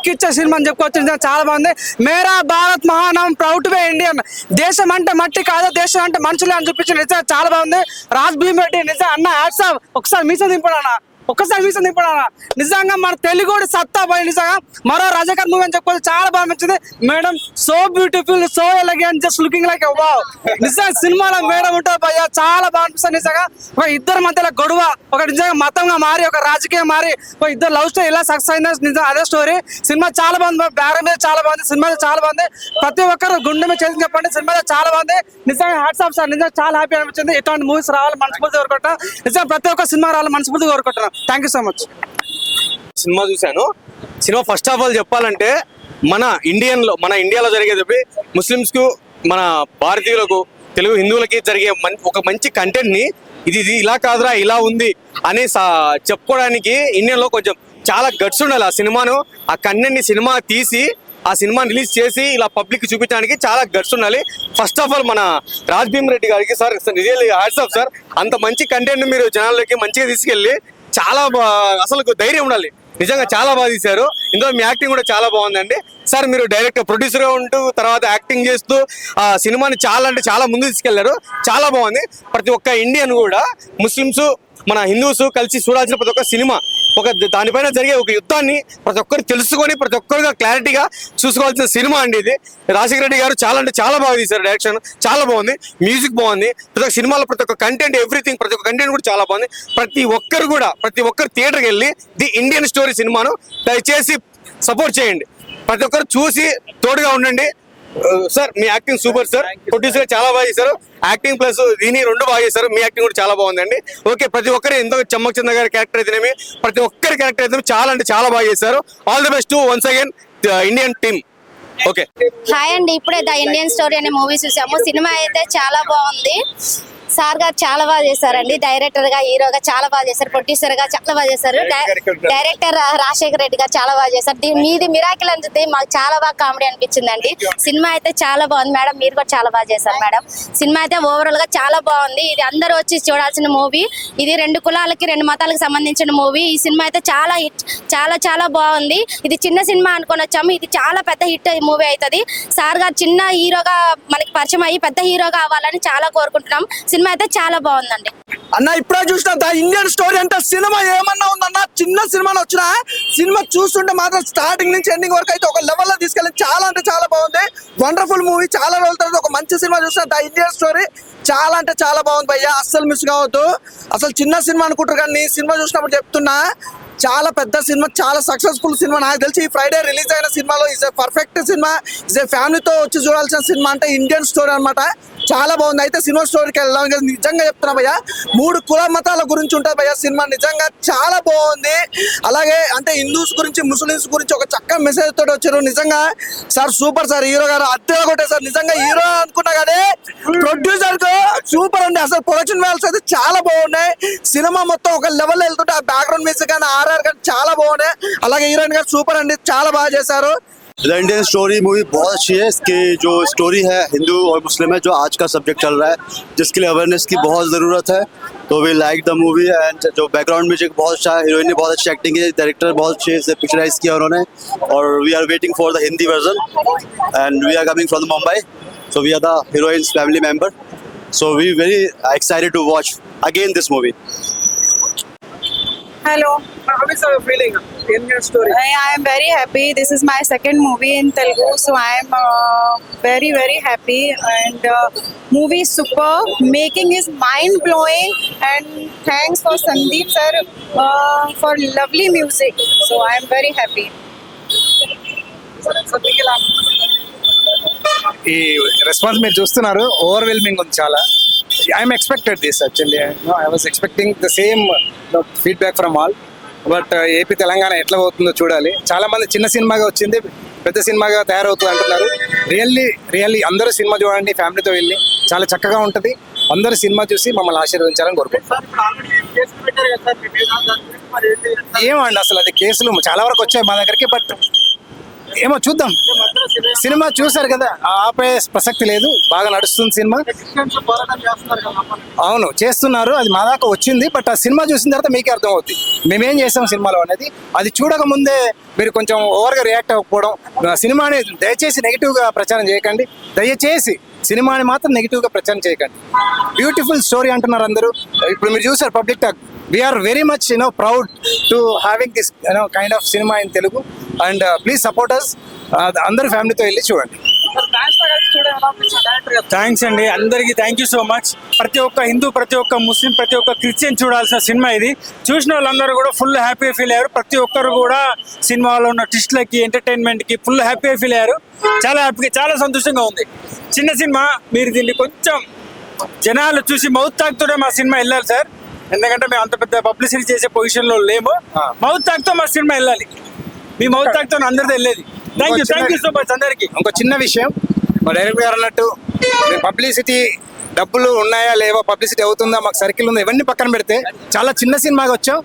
Kick ఇచ్చే cinema అని చెప్పుకోవచ్చు. నిజంగా చాలా బాగుంది. మేరా భారత్ మహానాం ప్రౌడ్ బై ఇండియన్. దేశం అంటే మట్టి కాదు, దేశం అంటే మనుషులే అని చూపించి నిజంగా చాలా బాగుంది. రాజ్ భీమ్ రెడ్డి నిజంగా అన్న హ్యాట్స్ ఆఫ్. ఒకసారి మీసం దింపడానా, ఒక్కసారి మీసం దింపడానా. నిజంగా మన తెలుగుడి సత్తా పోయి నిజంగా మరో రజాకర్ మూవీ అని చెప్పుకోవచ్చు. చాలా బాగా నచ్చింది. Madam so beautiful, so elegant, just looking like wow. నిజంగా సినిమాలో మేడం ఉంటుంది భయ్య, చాలా బాగా అనిపిస్తుంది. నిజంగా ఒక ఇద్దరు మధ్యలో గొడవ, ఒక నిజంగా మతంగా మారి, ఒక రాజకీయం మారి, ఒక ఇద్దరు లవ్ స్టోరీ ఇలా సక్సెస్ అయింది. నిజంగా అదే స్టోరీ. సినిమా చాలా బాగుంది. బ్యార మీద చాలా బాగుంది. సినిమా చాలా బాగుంది. ప్రతి ఒక్కరు గుండె మీద చేసి చెప్పండి, సినిమా చాలా బాగుంది. నిజంగా హ్యాట్స్ ఆఫ్ సార్. నిజంగా చాలా హ్యాపీ అనిపించింది. ఇటువంటి మూవీస్ రావాలి మనస్ఫూర్తి కోరుకుంటా. నిజంగా ప్రతి ఒక్క సినిమా రావాలి మనస్ఫూర్తి కోరుకుంటున్నాను. Thank you so much. Cinema చూశాను. సినిమా ఫస్ట్ ఆఫ్ ఆల్ చెప్పాలంటే మన ఇండియాలో జరిగేది ముస్లిమ్స్ కు, మన భారతీయులకు, తెలుగు హిందువులకి జరిగే ఒక మంచి కంటెంట్ ని ఇది ఇలా కాదురా ఇలా ఉంది అని చెప్పుకోవడానికి ఇండియన్లో కొంచెం చాలా గట్స్ ఉండాలి. ఆ సినిమాను, ఆ కంటెంట్ ని సినిమా తీసి ఆ సినిమా రిలీజ్ చేసి ఇలా పబ్లిక్ చూపించడానికి చాలా గట్స్ ఉండాలి. ఫస్ట్ ఆఫ్ ఆల్ మన రాజ్ భీమ్ రెడ్డి గారికి sir really hats off sir. అంత మంచి కంటెంట్ మీరు జనాల్లోకి మంచిగా తీసుకెళ్ళి చాలా అసలు ధైర్యం ఉండాలి. నిజంగా చాలా బాగా తీశారు. ఇందులో మీ యాక్టింగ్ కూడా చాలా బాగుందండి సార్. మీరు డైరెక్టర్, ప్రొడ్యూసర్గా ఉంటూ తర్వాత యాక్టింగ్ చేస్తూ ఆ సినిమాని చాలా అంటే చాలా ముందు తీసుకెళ్లారు. చాలా బాగుంది. ప్రతి ఒక్క ఇండియన్ కూడా, ముస్లిమ్స్, మన హిందూస్ కలిసి చూడాల్సిన ప్రతి ఒక్క సినిమా, ఒక దానిపైన జరిగే ఒక యుద్ధాన్ని ప్రతి ఒక్కరు తెలుసుకొని ప్రతి ఒక్కరుగా క్లారిటీగా చూసుకోవాల్సిన సినిమా అండి ఇది. రాజశేఖర రెడ్డి గారు చాలా అంటే చాలా బాగా తీశారు. డైరెక్షన్ చాలా బాగుంది, మ్యూజిక్ బాగుంది, ప్రతి ఒక్క సినిమాలో ప్రతి ఒక్క కంటెంట్, ఎవ్రీథింగ్, ప్రతి ఒక్క కంటెంట్ కూడా చాలా బాగుంది. ప్రతి ఒక్కరు థియేటర్కి వెళ్ళి ది ఇండియన్ స్టోరీ సినిమాను దయచేసి సపోర్ట్ చేయండి. ప్రతి ఒక్కరు చూసి తోడుగా ఉండండి. సార్ మీ యాక్టింగ్ సూపర్ సార్. ప్రొడ్యూసర్ చాలా బాగా చేశారు. యాక్టింగ్ ప్లస్ దీని రెండు బాగా చేశారు. మీ యాక్టింగ్ కూడా చాలా బాగుందండి. ఓకే, ప్రతి ఒక్కరు ఎంతో చమ్మక్ చంద్ర గారి క్యారెక్టర్ అయితేనేమి, ప్రతి ఒక్కరి క్యారెక్టర్ అయితే చాలా అంటే చాలా బాగా చేశారు. All the best once again Indian team. Okay, hi అండి. ఇప్పుడే ద ఇండియన్ స్టోరీ అనే మూవీ చూసాము. సినిమా అయితే చాలా బాగుంది. సార్ గారు చాలా బాగా చేశారండి. డైరెక్టర్ గా, హీరోగా చాలా బాగా చేశారు. ప్రొడ్యూసర్ గా చాలా బాగా చేశారు. డైరెక్టర్ రాజశేఖర రెడ్డి గారు చాలా బాగా చేశారు. మీది మిరాకిల్ అని మాకు చాలా బాగా కామెడీ అనిపించిందండి. సినిమా అయితే చాలా బాగుంది. మేడం మీరు కూడా చాలా బాగా చేశారు మేడం. సినిమా అయితే ఓవరాల్ గా చాలా బాగుంది. ఇది అందరూ వచ్చి చూడాల్సిన మూవీ. ఇది 2 కులాలకి 2 మతాలకు సంబంధించిన మూవీ. ఈ సినిమా అయితే చాలా హిట్, చాలా చాలా బాగుంది. ఇది చిన్న సినిమా అనుకొని వచ్చాము, ఇది చాలా పెద్ద హిట్ మూవీ అవుతుంది. సార్ గారు చిన్న హీరోగా మనకి పరిచయం అయ్యి పెద్ద హీరోగా అవ్వాలని చాలా కోరుకుంటున్నాం. సినిమా అయితే చాలా బాగుందండి. అన్న ఇప్పుడే చూసిన ద ఇండియన్ స్టోరీ అంటే సినిమా ఏమన్నా ఉందన్న, చిన్న సినిమాలో వచ్చిన సినిమా చూస్తుంటే మాత్రం స్టార్టింగ్ నుంచి ఎండింగ్ వరకు అయితే ఒక లెవెల్లో తీసుకెళ్ళి చాలా అంటే చాలా బాగుంది. Wonderful movie. చాలా రోజుల తర్వాత ఒక మంచి సినిమా చూసిన ద ఇండియన్ స్టోరీ చాలా అంటే చాలా బాగుంది భయ్య. అస్సలు మిస్ కావద్దు. అసలు చిన్న సినిమా అనుకుంటారు కానీ సినిమా చూసినప్పుడు చెప్తున్నా, చాలా పెద్ద సినిమా, చాలా సక్సెస్ఫుల్ సినిమా. నాకు తెలిసి ఈ ఫ్రైడే రిలీజ్ అయిన సినిమాలో is a perfect cinema. Is a ఫ్యామిలీతో వచ్చి చూడాల్సిన సినిమా అంటే ఇండియన్ స్టోరీ అనమాట. చాలా బాగుంది. అయితే సినిమా స్టోరీకి వెళ్ళాం కదా, నిజంగా చెప్తున్నా భయ్య, 3 కుల మతాల గురించి ఉంటుంది భయ్య సినిమా. నిజంగా చాలా బాగుంది. అలాగే అంటే హిందూస్ గురించి, ముస్లిమ్స్ గురించి ఒక చక్కని మెసేజ్ తోటి వచ్చారు. నిజంగా సార్ సూపర్ సార్. హీరో గారు అద్దె కొట్టేసారు. నిజంగా హీరో అనుకున్నా కానీ ప్రొడ్యూసర్ సూపర్ అండి. అసలు ప్రొడక్షన్ వాల్యూస్ అయితే చాలా బాగున్నాయి. సినిమా మొత్తం ఒక లెవెల్ వెళ్తుంటే ఆ బ్యాక్గ్రౌండ్ మ్యూజిక్ కానీ ఆర్ఆర్ కానీ చాలా బాగున్నాయి. అలాగే హీరోయిన్ గారు సూపర్ అండి, చాలా బాగా చేశారు. द इंडियन स्टोरी मूवी बहुत अच्छी है. इसकी जो स्टोरी है हिंदू और मुस्लिम है, जो आज का सब्जेक्ट चल रहा है, जिसके लिए अवेयरनेस की बहुत ज़रूरत है. तो we like the movie. And जो बैकग्राउंड म्यूजिक बहुत अच्छा है, हीरोइन ने बहुत अच्छी एक्टिंग की, डायरेक्टर बहुत अच्छे से पिक्चराइज किया उन्होंने. और we are waiting for the Hindi version and we are coming from Mumbai. So we are the heroines family member. So we very excited to watch again this movie. Hello. How is your feeling? Indian story. I am very happy. This is my second movie in Telugu, so I am very very happy. And movie is super. Making is mind blowing. And thanks for Sandeep sir for lovely music. So I am very happy. ఈ response మీరు చూస్తున్నారు, overwhelming ఉంది చాలా. I'm expected this actually. I was expecting the same feedback from all. But AP Telangana ఎట్లా అవుతుందో చూడాలి. చాలా మంది చిన్న సినిమాగా వచ్చింది పెద్ద సినిమాగా తయారవుతుంది అంటున్నారు. రియల్లీ అందరూ సినిమా చూడండి, ఫ్యామిలీతో వెళ్ళి చాలా చక్కగా ఉంటుంది. అందరూ సినిమా చూసి మమ్మల్ని ఆశీర్వదించాలని కోరుకుంటున్నాం. ఏమండి అసలు అది కేసులు చాలా వరకు వచ్చాయి మా దగ్గరికి. బట్ ఏమో చూద్దాం. సినిమా చూసారు కదా, ఆపే ప్రసక్తి లేదు. బాగా నడుస్తుంది సినిమా. అవును చేస్తున్నారు, అది మా దాకా వచ్చింది. బట్ ఆ సినిమా చూసిన తర్వాత మీకే అర్థం అవుతుంది మేమేం చేసాం సినిమాలో అనేది. అది చూడక ముందే మీరు కొంచెం ఓవర్గా రియాక్ట్ అవ్వకపోవడం, సినిమాని దయచేసి నెగిటివ్గా ప్రచారం చేయకండి. దయచేసి సినిమాని మాత్రం నెగిటివ్గా ప్రచారం చేయకండి. బ్యూటిఫుల్ స్టోరీ అంటున్నారు అందరూ. ఇప్పుడు మీరు చూసారు public talk. We are very much proud to having this kind of cinema in Telugu. And please support us. అందరు ఫ్యామిలీతో వెళ్ళి చూడండి. థ్యాంక్స్ అండి అందరికీ. Thank you so much. ప్రతి ఒక్క హిందూ, ప్రతి ఒక్క ముస్లిం, ప్రతి ఒక్క క్రిస్టియన్ చూడాల్సిన సినిమా ఇది. చూసిన వాళ్ళందరూ కూడా ఫుల్ హ్యాపీ ఫీల్ అయ్యారు. ప్రతి ఒక్కరు కూడా సినిమాలో ఉన్న ట్విస్ట్లకి, ఎంటర్టైన్మెంట్కి ఫుల్ హ్యాపీ ఫీల్ అయ్యారు. చాలా హ్యాపీగా, చాలా సంతోషంగా ఉంది. చిన్న సినిమా, మీరు దీన్ని కొంచెం జనాలు చూసి మౌత్ తాక్తోనే మా సినిమా వెళ్ళాలి సార్. ఎందుకంటే మేము అంత పెద్ద పబ్లిసిటీ చేసే పొజిషన్లో లేము. మౌత్ తాక్తో మా సినిమా వెళ్ళాలి. మీ మౌత్ తాక్తో అందరితో వెళ్ళేది. థ్యాంక్ యూ సో మచ్ అందరికి. ఇంకో చిన్న విషయం, మా డైరెక్టర్ గారు అన్నట్టు పబ్లిసిటీ డబ్బులు ఉన్నాయా లేవా, పబ్లిసిటీ అవుతుందా, మాకు సర్కిల్ ఉందా, ఇవన్నీ పక్కన పెడితే చాలా చిన్న సినిమాగా వచ్చాం.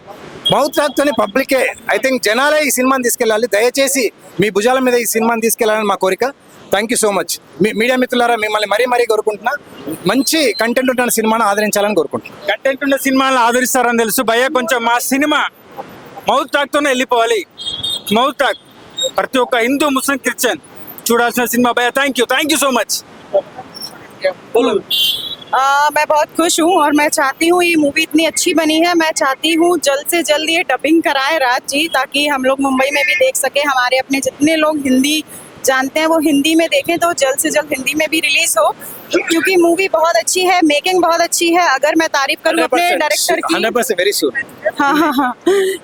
మౌత్ టాక్తోనే పబ్లికే, ఐ థింక్ జనాలే ఈ సినిమాని తీసుకెళ్ళాలి. దయచేసి మీ భుజాల మీద ఈ సినిమాని తీసుకెళ్లాలని మా కోరిక. Thank you so much. Media మిత్రులారా, మిమ్మల్ని మరీ కోరుకుంటున్నా, మంచి కంటెంట్ ఉన్న సినిమాను ఆదరించాలని కోరుకుంటున్నాను. కంటెంట్ ఉన్న సినిమాలను ఆదరిస్తారని తెలుసు భయ్య. కొంచెం మా సినిమా మౌత్ టాక్తోనే వెళ్ళిపోవాలి. మౌత్ టాక్ ప్రతి ఒక్క హిందూ, ముస్లిం, క్రిస్టియన్ చూడాల్సిన సినిమా భయ్య. Thank you so much. मैं बहुत खुश हूँ और मैं चाहती हूँ ये मूवी इतनी अच्छी बनी है. मैं चाहती हूँ जल्द से जल्द ये डबिंग कराए राज जी, ताकि हम लोग मुंबई में भी देख सके. हमारे अपने जितने लोग हिंदी जानते हैं वो हिंदी में देखें, तो जल्द से जल्द हिंदी में भी रिलीज हो, क्योंकि मूवी बहुत अच्छी है, मेकिंग बहुत अच्छी है. अगर मैं तारीफ करूँ अपने डायरेक्टर की, 100% वेरी सून. हाँ,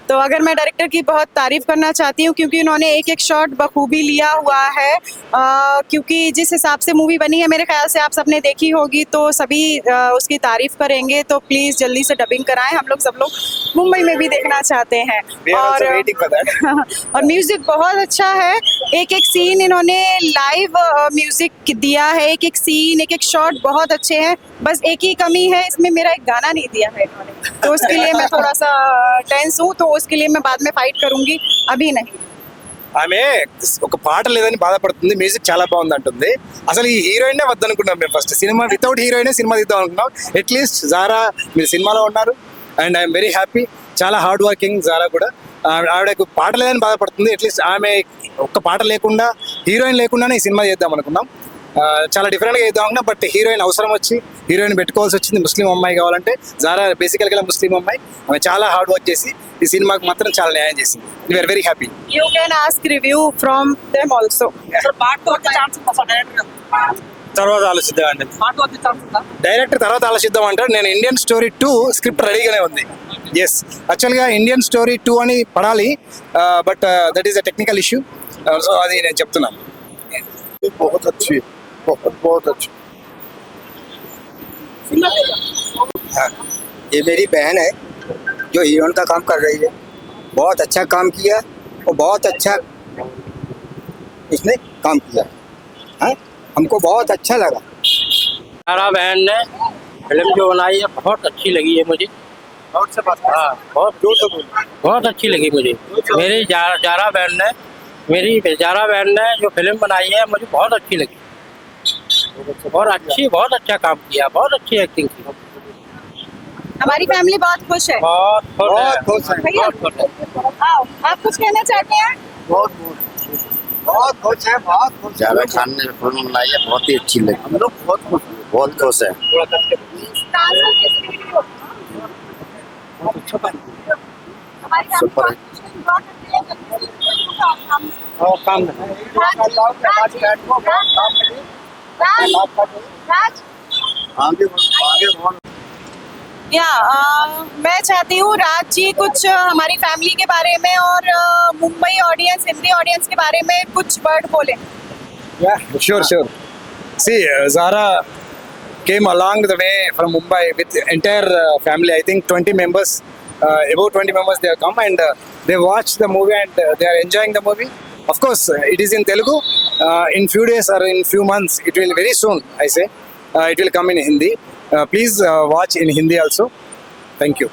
तो अगर मैं डायरेक्टर की बहुत तारीफ करना चाहती हूँ, क्योंकि उन्होंने एक एक शॉट बखूबी लिया हुआ है. क्योंकि जिस हिसाब से मूवी बनी है, मेरे ख्याल से आप सबने देखी होगी, तो सभी उसकी तारीफ करेंगे. तो प्लीज जल्दी से डबिंग कराएं. हम लोग सब लोग मुंबई में भी देखना चाहते हैं. और म्यूजिक बहुत अच्छा है. एक एक सीन इन्होंने लाइव म्यूजिक दिया है. एक एक सीन, एक एक शॉट बहुत अच्छे हैं. बस एक ही कमी है, इसमें मेरा एक गाना नहीं दिया है इन्होंने, तो उसके लिए मैं थोड़ा सा टेंस हूँ. तो उसके लिए मैं बाद में फाइट करूंगी, अभी नहीं. ఆమె ఒక పాట లేదని బాధపడుతుంది. మ్యూజిక్ చాలా బాగుంది అంటుంది. అసలు ఈ హీరోయిన్ వద్దనుకున్నాం మేము. First cinema without heroine cinema తీద్దాం అనుకున్నాం. అట్లీస్ట్ జారా మీరు సినిమాలో ఉన్నారు అండ్ ఐఎమ్ వెరీ హ్యాపీ. చాలా హార్డ్ వర్కింగ్ జారా కూడా. ఆవిడకు పాట లేదని బాధపడుతుంది. అట్లీస్ట్ ఆమె ఒక్క పాట లేకుండా, హీరోయిన్ లేకుండానే ఈ సినిమా చేద్దాం అనుకున్నాం. చాలా డిఫరెంట్గా చేద్దాం అనుకున్నాం. బట్ హీరోయిన్ అవసరం వచ్చి హీరోయిన్ పెట్టుకోవాల్సి వచ్చింది. ముస్లిం అమ్మాయి కావాలంటే జారా బేసికల్గా ముస్లిం అమ్మాయి. ఆమె చాలా హార్డ్ వర్క్ చేసి ఈ సినిమాకి మాత్రం చాలా న్యాయం చేసింది. We are very happy. You can ask review from them also. తర్వాత ఆలోచిద్దాం అండి. డైరెక్టర్ తర్వాత ఆలోచిద్దాం అంటారు. నేను ఇండియన్ స్టోరీ 2 స్క్రిప్ట్ రెడీగానే ఉంది. ఎస్, యాక్చువల్గా ఇండియన్ స్టోరీ 2 అని పడాలి. But that is a technical issue. So అది నేను చెప్తున్నాను. बहुत अच्छी, बहुत अच्छी. ये मेरी बहन है जो हीरोइन का काम कर रही है. बहुत अच्छा काम किया और बहुत अच्छा इसने काम किया है. हमको बहुत अच्छा लगा. सारा बहन ने फिल्म जो बनाई है बहुत अच्छी लगी है मुझे. हाँ, बहुत अच्छी लगी मुझे. मेरी जारा बहन ने जो फिल्म बनाई है मुझे बहुत अच्छी लगी. बहुत अच्छा काम किया, बहुत अच्छी एक्टिंग की. हमारी फैमिली बहुत खुश है. बहुत खुश है. भैया, आओ, आप कुछ कहना चाहते हैं? बहुत खुश है. बहुत खुश. जारा खान ने फिल्म बनाई है, बहुत ही अच्छी लगी. हम लोग बहुत खुश है. सुपर. मैं चाहती हूँ राज जी कुछ हमारी फैमिली के बारे में और मुंबई ऑडियंस, हिंदी ऑडियंस के बारे में कुछ वर्ड बोले. Yeah, sure. See, Zara came along the way from Mumbai with entire family. I think 20 members, about 20 members they have come and they watched the movie and they are enjoying the movie. Of course, it is in Telugu. In few days or in few months, it will very soon, I say, it will come in Hindi. Please watch in Hindi also. Thank you.